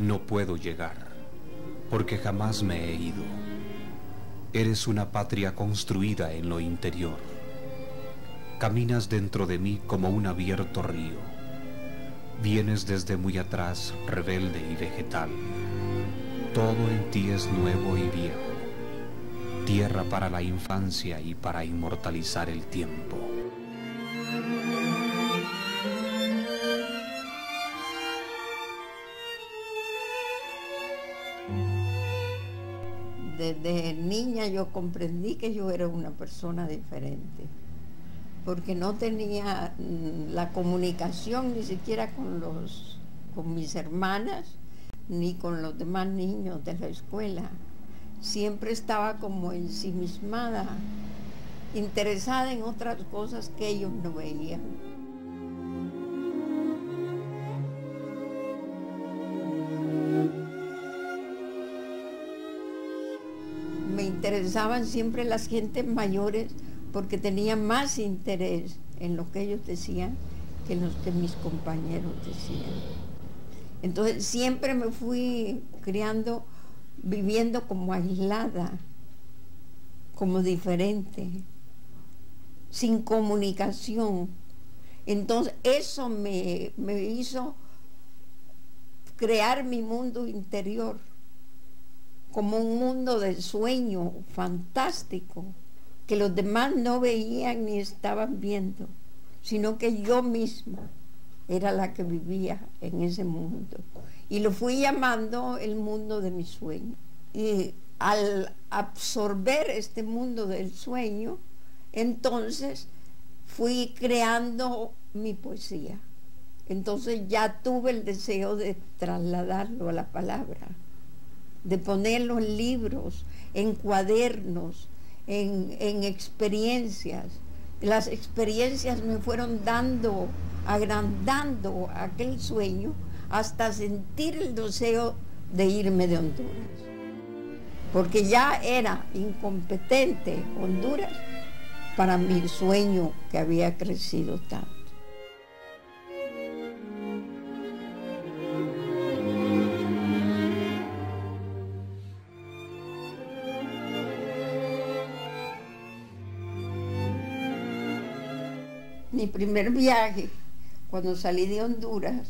No puedo llegar, porque jamás me he ido. Eres una patria construida en lo interior. Caminas dentro de mí como un abierto río. Vienes desde muy atrás, rebelde y vegetal. Todo en ti es nuevo y viejo. Tierra para la infancia y para inmortalizar el tiempo. Desde niña yo comprendí que yo era una persona diferente, porque no tenía la comunicación ni siquiera con mis hermanas, ni con los demás niños de la escuela. Siempre estaba como ensimismada, interesada en otras cosas que ellos no veían. Me interesaban siempre las gentes mayores porque tenían más interés en lo que ellos decían que en lo que mis compañeros decían. Entonces siempre me fui criando, viviendo como aislada, como diferente, sin comunicación. Entonces eso me hizo crear mi mundo interior, como un mundo de sueño fantástico, que los demás no veían ni estaban viendo, sino que yo misma era la que vivía en ese mundo. Y lo fui llamando el mundo de mis sueños. Y al absorber este mundo del sueño, entonces fui creando mi poesía. Entonces ya tuve el deseo de trasladarlo a la palabra, de ponerlo en libros, en cuadernos, en experiencias. Las experiencias me fueron agrandando aquel sueño hasta sentir el deseo de irme de Honduras. Porque ya era incompetente Honduras para mi sueño que había crecido tanto. Mi primer viaje, cuando salí de Honduras,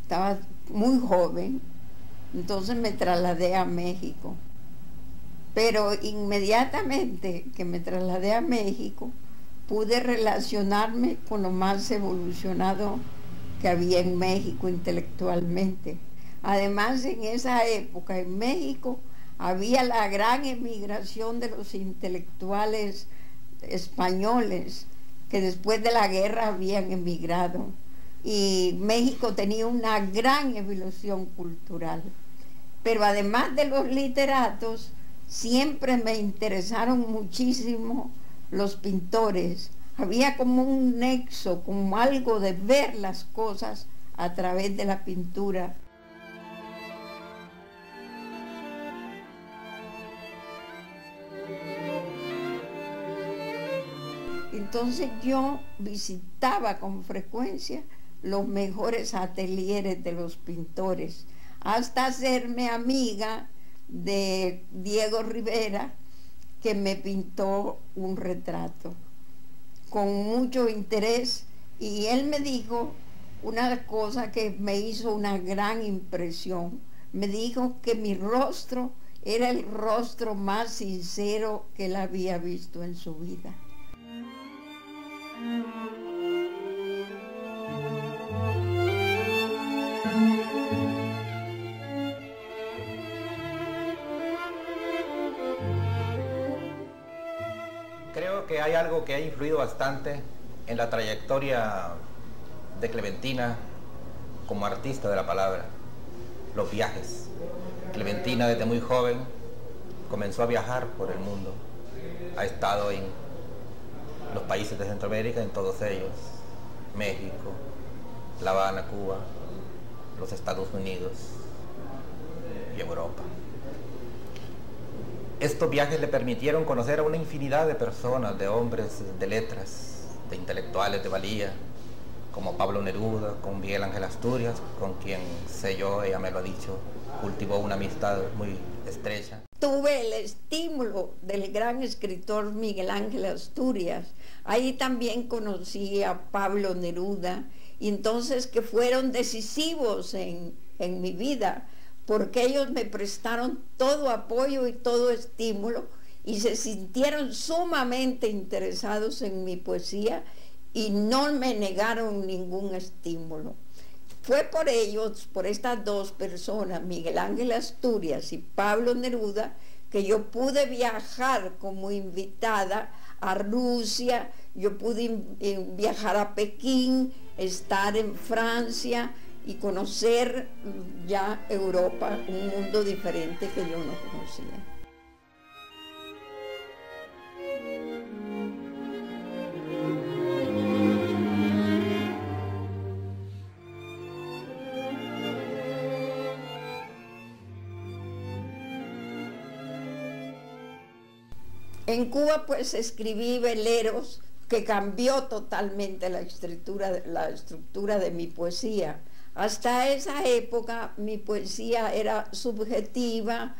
estaba muy joven, entonces me trasladé a México. Pero inmediatamente que me trasladé a México, pude relacionarme con lo más evolucionado que había en México intelectualmente. Además, en esa época en México había la gran emigración de los intelectuales españoles, que después de la guerra habían emigrado, y México tenía una gran evolución cultural. Pero además de los literatos, siempre me interesaron muchísimo los pintores. Había como un nexo, como algo de ver las cosas a través de la pintura. Entonces yo visitaba con frecuencia los mejores atelieres de los pintores, hasta hacerme amiga de Diego Rivera, que me pintó un retrato con mucho interés, y él me dijo una cosa que me hizo una gran impresión. Me dijo que mi rostro era el rostro más sincero que él había visto en su vida. Creo que hay algo que ha influido bastante en la trayectoria de Clementina como artista de la palabra: los viajes. Clementina desde muy joven comenzó a viajar por el mundo. Ha estado en los países de Centroamérica, en todos ellos: México, La Habana, Cuba, los Estados Unidos y Europa. Estos viajes le permitieron conocer a una infinidad de personas, de hombres de letras, de intelectuales de valía, como Pablo Neruda, con Miguel Ángel Asturias, con quien sé yo, ella me lo ha dicho, cultivó una amistad muy estrecha. Tuve el estímulo del gran escritor Miguel Ángel Asturias. Ahí también conocí a Pablo Neruda, y entonces que fueron decisivos en mi vida, porque ellos me prestaron todo apoyo y todo estímulo, y se sintieron sumamente interesados en mi poesía y no me negaron ningún estímulo. Fue por ellos, por estas dos personas, Miguel Ángel Asturias y Pablo Neruda, que yo pude viajar como invitada a Rusia, yo pude viajar a Pekín, estar en Francia y conocer ya Europa, un mundo diferente que yo no conocía. En Cuba pues escribí veleros que cambió totalmente la estructura de mi poesía. Hasta esa época mi poesía era subjetiva,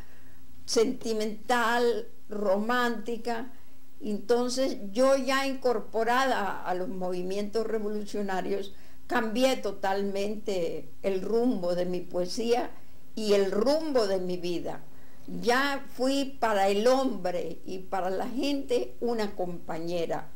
sentimental, romántica. Entonces yo, ya incorporada a los movimientos revolucionarios, cambié totalmente el rumbo de mi poesía y el rumbo de mi vida. Ya fui para el hombre y para la gente una compañera,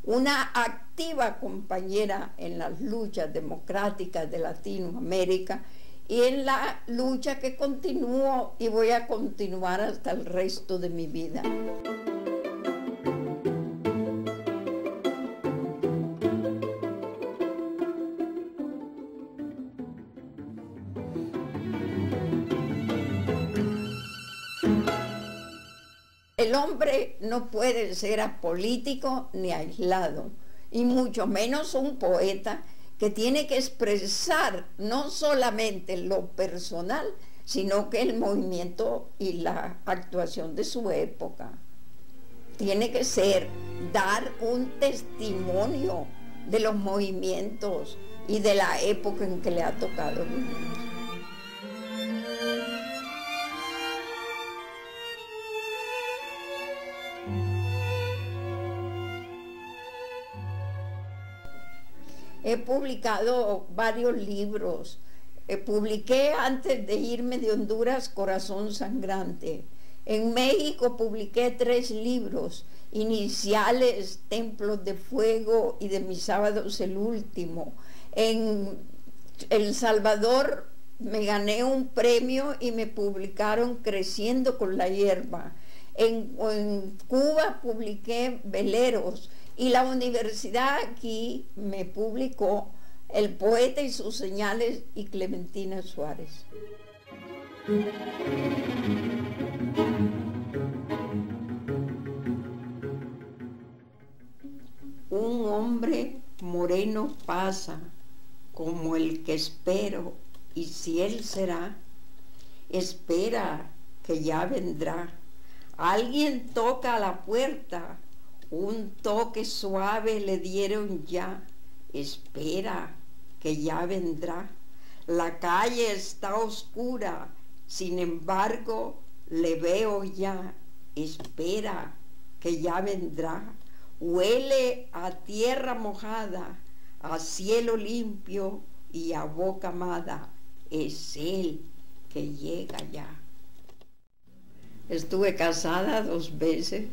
una activa compañera en las luchas democráticas de Latinoamérica y en la lucha que continúo y voy a continuar hasta el resto de mi vida. El hombre no puede ser apolítico ni aislado, y mucho menos un poeta que tiene que expresar no solamente lo personal, sino que el movimiento y la actuación de su época. Tiene que dar un testimonio de los movimientos y de la época en que le ha tocado vivir. He publicado varios libros. Publiqué antes de irme de Honduras Corazón Sangrante. En México publiqué 3 libros, Iniciales, Templos de Fuego y de mis sábados el último. En El Salvador me gané un premio y me publicaron Creciendo con la hierba. En Cuba publiqué veleros. Y la universidad aquí me publicó El poeta y sus señales y Clementina Suárez. Un hombre moreno pasa como el que espero, y si él será, espera que ya vendrá. Alguien toca a la puerta. Un toque suave le dieron ya, espera que ya vendrá. La calle está oscura, sin embargo le veo ya, espera que ya vendrá. Huele a tierra mojada, a cielo limpio y a boca amada, es él que llega ya. Estuve casada 2 veces.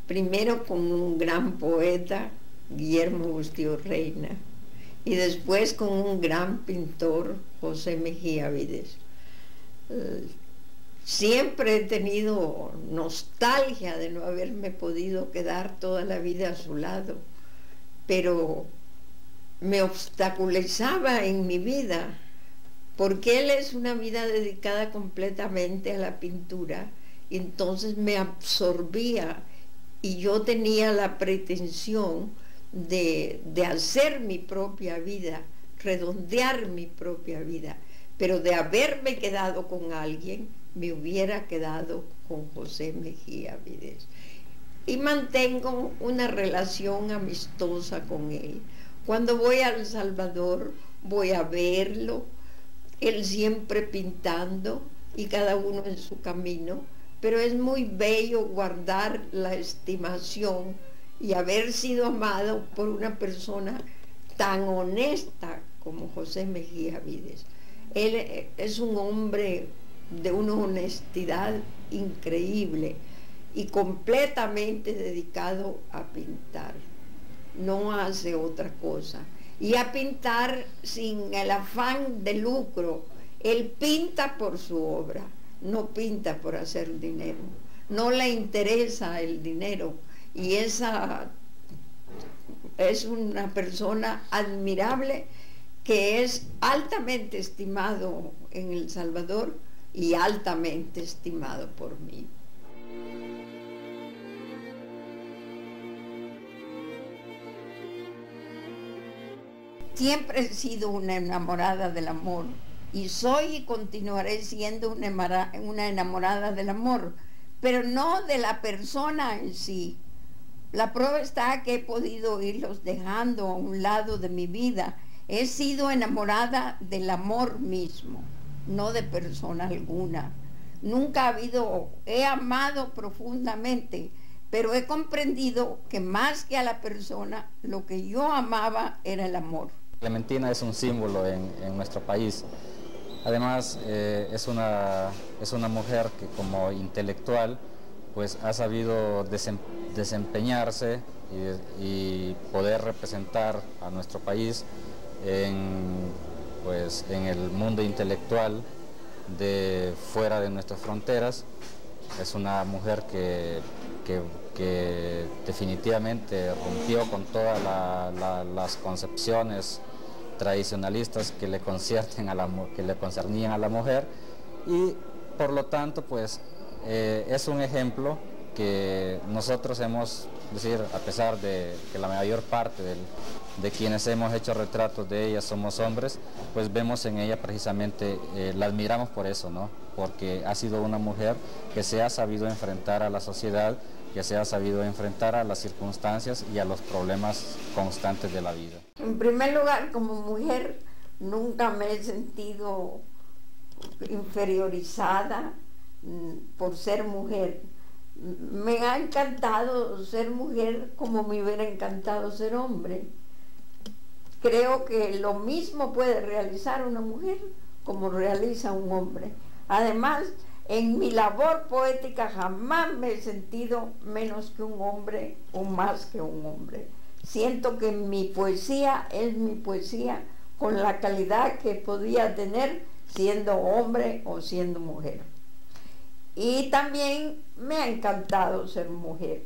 Primero con un gran poeta, Guillermo Bustillo Reina, y después con un gran pintor, José Mejía Vides. Siempre he tenido nostalgia de no haberme podido quedar toda la vida a su lado, pero me obstaculizaba en mi vida, porque él es una vida dedicada completamente a la pintura, y entonces me absorbía. Y yo tenía la pretensión de hacer mi propia vida, redondear mi propia vida, pero de haberme quedado con alguien, me hubiera quedado con José Mejía Vides. Y mantengo una relación amistosa con él, Cuando voy a El Salvador, voy a verlo, él siempre pintando y cada uno en su camino, pero es muy bello guardar la estimación y haber sido amado por una persona tan honesta como José Mejía Vides. Él es un hombre de una honestidad increíble y completamente dedicado a pintar. No hace otra cosa. Y a pintar sin el afán de lucro. Él pinta por su obra, no pinta por hacer dinero. No le interesa el dinero. Y esa es una persona admirable que es altamente estimado en El Salvador y altamente estimado por mí. Siempre he sido una enamorada del amor y soy y continuaré siendo una enamorada del amor, pero no de la persona en sí. La prueba está que he podido irlos dejando a un lado de mi vida. He sido enamorada del amor mismo, no de persona alguna. Nunca he amado profundamente, pero he comprendido que más que a la persona, lo que yo amaba era el amor. Clementina es un símbolo en nuestro país. Además, es una mujer que como intelectual pues, ha sabido desempeñarse y poder representar a nuestro país en el mundo intelectual de fuera de nuestras fronteras. Es una mujer que definitivamente rompió con todas las concepciones tradicionalistas que le concernían a la mujer y por lo tanto pues es un ejemplo que nosotros a pesar de que la mayor parte de quienes hemos hecho retratos de ella somos hombres, pues vemos en ella precisamente, la admiramos por eso, ¿no? Porque ha sido una mujer que se ha sabido enfrentar a la sociedad, que se ha sabido enfrentar a las circunstancias y a los problemas constantes de la vida. En primer lugar, como mujer, nunca me he sentido inferiorizada por ser mujer. Me ha encantado ser mujer como me hubiera encantado ser hombre. Creo que lo mismo puede realizar una mujer como realiza un hombre. Además, en mi labor poética jamás me he sentido menos que un hombre o más que un hombre. Siento que mi poesía es mi poesía con la calidad que podía tener siendo hombre o siendo mujer. Y también me ha encantado ser mujer.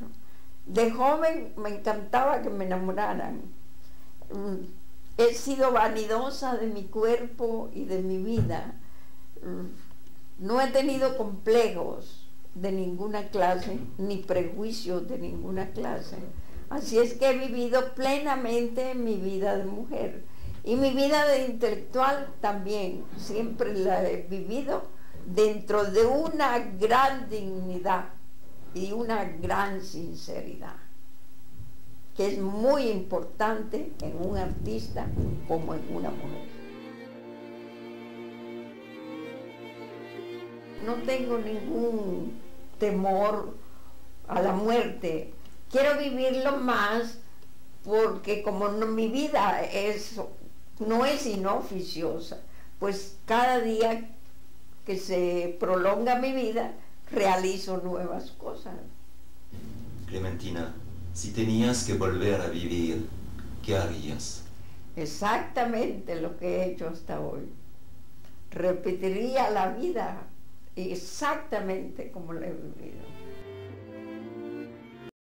De joven me encantaba que me enamoraran. He sido vanidosa de mi cuerpo y de mi vida. No he tenido complejos de ninguna clase, ni prejuicios de ninguna clase. Así es que he vivido plenamente mi vida de mujer. Y mi vida de intelectual también, siempre la he vivido dentro de una gran dignidad y una gran sinceridad, que es muy importante en un artista como en una mujer. No tengo ningún temor a la muerte. Quiero vivirlo más porque como mi vida no es inoficiosa, pues cada día que se prolonga mi vida, realizo nuevas cosas. Clementina, si tenías que volver a vivir, ¿qué harías? Exactamente lo que he hecho hasta hoy. Repetiría la vida exactamente como la he vivido.